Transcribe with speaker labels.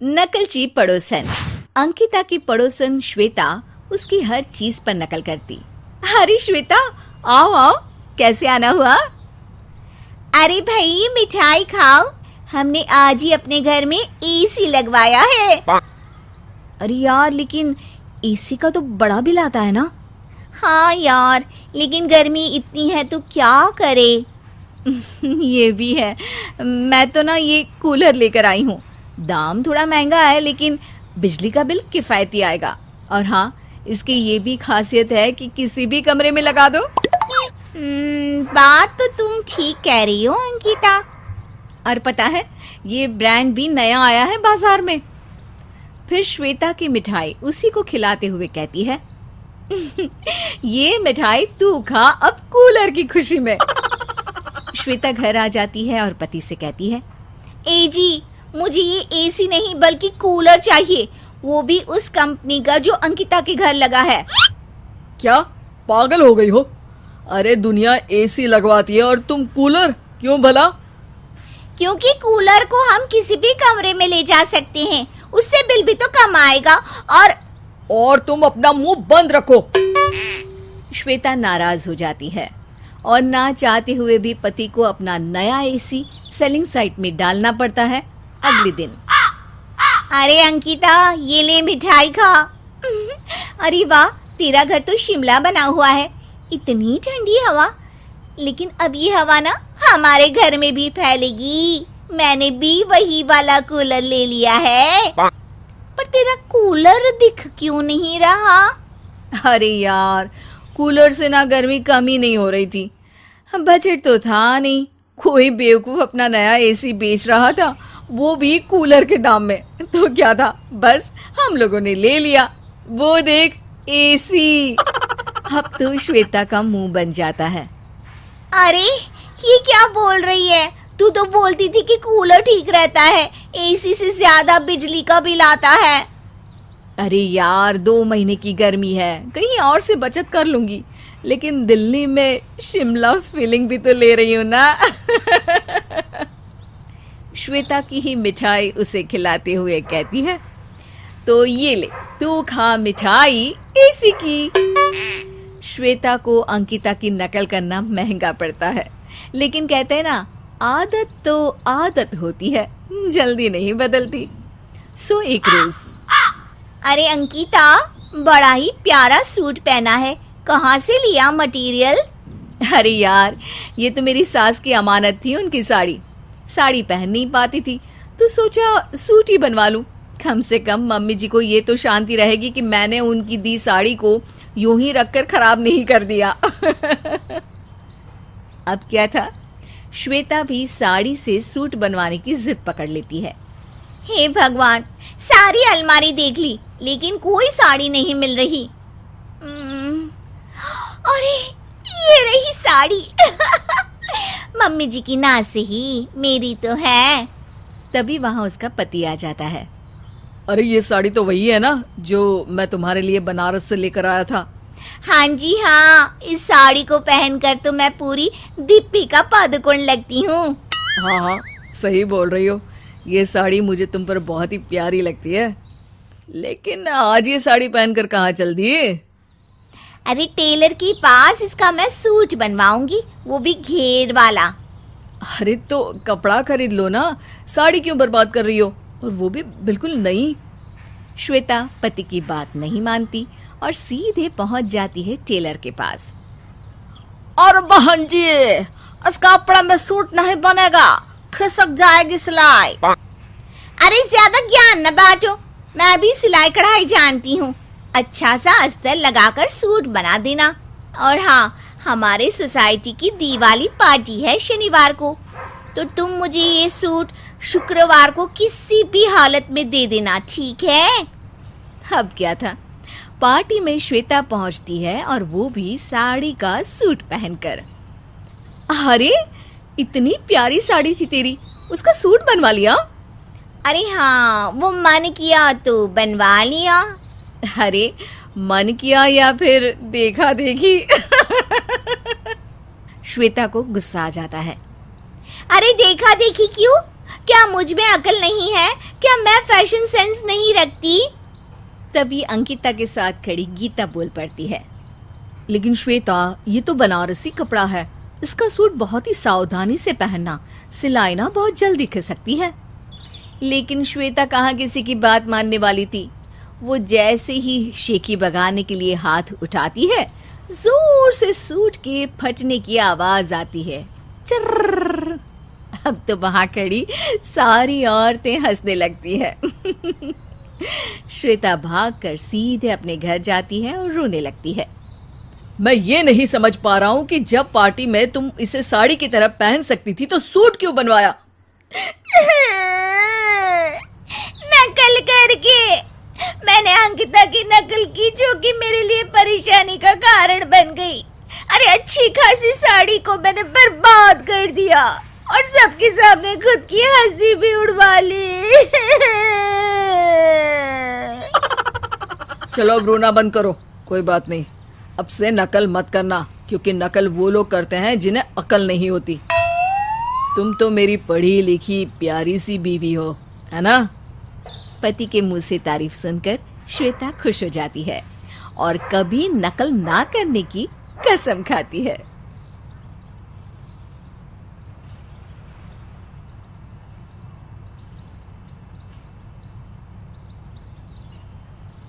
Speaker 1: नकलची पड़ोसन। अंकिता की पड़ोसन श्वेता उसकी हर चीज पर नकल करती। अरे श्वेता, आओ आओ, कैसे आना हुआ?
Speaker 2: अरे भाई मिठाई खाओ, हमने आज ही अपने घर में एसी लगवाया है।
Speaker 1: अरे यार, लेकिन एसी का तो बड़ा बिल आता है ना।
Speaker 2: हाँ यार, लेकिन गर्मी इतनी है तो क्या करे।
Speaker 1: ये भी है। मैं तो ना ये कूलर लेकर आई हूँ। दाम थोड़ा महंगा है लेकिन बिजली का बिल किफ़ायती आएगा। और हाँ, इसकी ये भी खासियत है कि किसी भी कमरे में लगा दो।
Speaker 2: बात तो तुम ठीक कह रही हो अंकिता।
Speaker 1: और पता है, ये ब्रांड भी नया आया है बाजार में। फिर श्वेता की मिठाई उसी को खिलाते हुए कहती है, ये मिठाई तू खा अब कूलर की खुशी में। श्वेता घर आ जाती है और पति से कहती है,
Speaker 2: ए जी, मुझे ये एसी नहीं बल्कि कूलर चाहिए, वो भी उस कंपनी का जो अंकिता के घर लगा है।
Speaker 3: क्या पागल हो गई हो? अरे दुनिया एसी लगवाती है और तुम कूलर क्यों भला?
Speaker 2: क्योंकि कूलर को हम किसी भी कमरे में ले जा सकते हैं, उससे बिल भी तो कम आएगा। और
Speaker 3: तुम अपना मुंह बंद रखो।
Speaker 1: श्वेता नाराज हो जाती है और ना चाहते हुए भी पति को अपना नया एसी सेलिंग साइट में डालना पड़ता है। अगले दिन,
Speaker 2: अरे अंकिता, ये ले मिठाई खा। अरे वाह, तेरा घर तो शिमला बना हुआ है, इतनी ठंडी हवा। लेकिन अब ये हवा ना हमारे घर में भी फैलेगी। मैंने भी वही वाला कूलर ले लिया है। पर तेरा कूलर दिख क्यों नहीं रहा?
Speaker 1: अरे यार, कूलर से ना गर्मी कम ही नहीं हो रही थी। बजट तो था नहीं। कोई बेवकूफ अपना नया एसी बेच रहा था, वो भी कूलर के दाम में। तो क्या था, बस हम लोगों ने ले लिया। वो देख एसी। अब तो श्वेता का मुंह बन जाता है।
Speaker 2: अरे ये क्या बोल रही है? तू तो बोलती थी कि कूलर ठीक रहता है, एसी से ज्यादा बिजली का बिल आता है।
Speaker 1: अरे यार, 2 महीने की गर्मी है, कहीं और से बचत कर लूंगी, लेकिन दिल्ली में शिमला फीलिंग भी तो ले रही हूँ ना। श्वेता की ही मिठाई उसे खिलाते हुए कहती है, तो ये ले, तू खा मिठाई एसी की। श्वेता को अंकिता की नकल करना महंगा पड़ता है, लेकिन कहते हैं ना, आदत तो आदत होती है, जल्दी नहीं बदलती। सो एक रोज,
Speaker 2: अरे अंकिता, बड़ा ही प्यारा सूट पहना है, कहाँ से लिया मटेरियल?
Speaker 1: अरे यार, ये तो मेरी सास की अमानत थी, उनकी साड़ी पहन नहीं पाती थी, तो सोचा सूट ही बनवा लूं। कम से कम मम्मी जी को ये तो शांति रहेगी कि मैंने उनकी दी साड़ी को यूं ही रखकर खराब नहीं कर दिया। अब क्या था, श्वेता भी साड़ी से सूट बनवाने की जिद पकड़ लेती है।
Speaker 2: हे भगवान, सारी अलमारी देख ली लेकिन कोई साड़ी नहीं मिल रही। अरे ये रही साड़ी। मम्मी जी की ना से ही मेरी तो है।
Speaker 1: तभी वहां उसका पति आ जाता है।
Speaker 3: अरे ये साड़ी तो वही है ना जो मैं तुम्हारे लिए बनारस से लेकर आया था।
Speaker 2: हाँ जी हाँ, इस साड़ी को पहनकर तो मैं पूरी दीपिका पादुकोण लगती हूँ।
Speaker 3: हाँ, सही बोल रही हो। ये साड़ी मुझे तुम पर बहुत ही प्यारी लगती है। लेकिन आज ये साड़ी पहनकर कहाँ चल दिए?
Speaker 2: अरे टेलर के पास इसका मैं सूट बनवाऊंगी, वो भी घेर वाला।
Speaker 3: अरे तो कपड़ा खरीद लो ना, साड़ी क्यों बर्बाद कर रही हो, और वो भी बिल्कुल नई।
Speaker 1: श्वेता पति की बात नहीं मानती और सीधे पहुंच जाती है टेलर के पास।
Speaker 2: और बहन जी, इस कपड़ा में सूट नहीं बनेगा, खिसक जाएगी सिलाई। अरे ज्यादा ज्ञान न बांटो, मैं भी सिलाई कढ़ाई जानती हूँ। अच्छा सा अस्तर लगाकर सूट बना देना। और हाँ, हमारे सोसाइटी की दिवाली पार्टी है शनिवार को, तो तुम मुझे ये सूट शुक्रवार को किसी भी हालत में दे देना, ठीक है?
Speaker 1: अब क्या था, पार्टी में श्वेता पहुंचती है और वो भी साड़ी का सूट पहनकर। अरे इतनी प्यारी साड़ी थी तेरी, उसका सूट बनवा लिया?
Speaker 2: अरे हाँ, वो मन किया तो बनवा लिया।
Speaker 1: अरे मन किया या फिर देखा देखी? श्वेता को गुस्सा आ जाता है।
Speaker 2: अरे देखा देखी क्यों? क्या मुझ में अकल नहीं है? क्या मैं फैशन सेंस नहीं रखती?
Speaker 1: तभी अंकिता के साथ खड़ी गीता बोल पड़ती है, लेकिन श्वेता, ये तो बनारसी कपड़ा है, इसका सूट बहुत ही सावधानी से पहनना, सिलाई ना बहुत जल्दी खिसकती है। लेकिन श्वेता कहाँ किसी की बात मानने वाली थी। वो जैसे ही शेखी भगाने के लिए हाथ उठाती है, जोर से सूट के फटने की आवाज आती है। चर्र। अब तो वहां खड़ी सारी औरतें हंसने लगती है। श्वेता भागकर सीधे अपने घर जाती है और रोने लगती है।
Speaker 3: मैं ये नहीं समझ पा रहा हूँ कि जब पार्टी में तुम इसे साड़ी की तरह पहन सकती थी तो सूट क्यों बनवाया?
Speaker 2: नकल करके मैंने अंकिता की नकल की, जो कि मेरे लिए परेशानी का कारण बन गई। अरे अच्छी खासी साड़ी को मैंने बर्बाद कर दिया और सबके सामने खुद की हंसी भी उड़वा ली।
Speaker 3: चलो अब रोना बंद करो, कोई बात नहीं। अब से नकल मत करना, क्योंकि नकल वो लोग करते हैं जिन्हें अकल नहीं होती। तुम तो मेरी पढ़ी लिखी प्यारी सी बीवी हो, है ना?
Speaker 1: पति के मुंह से तारीफ सुनकर श्वेता खुश हो जाती है और कभी नकल ना करने की कसम खाती है।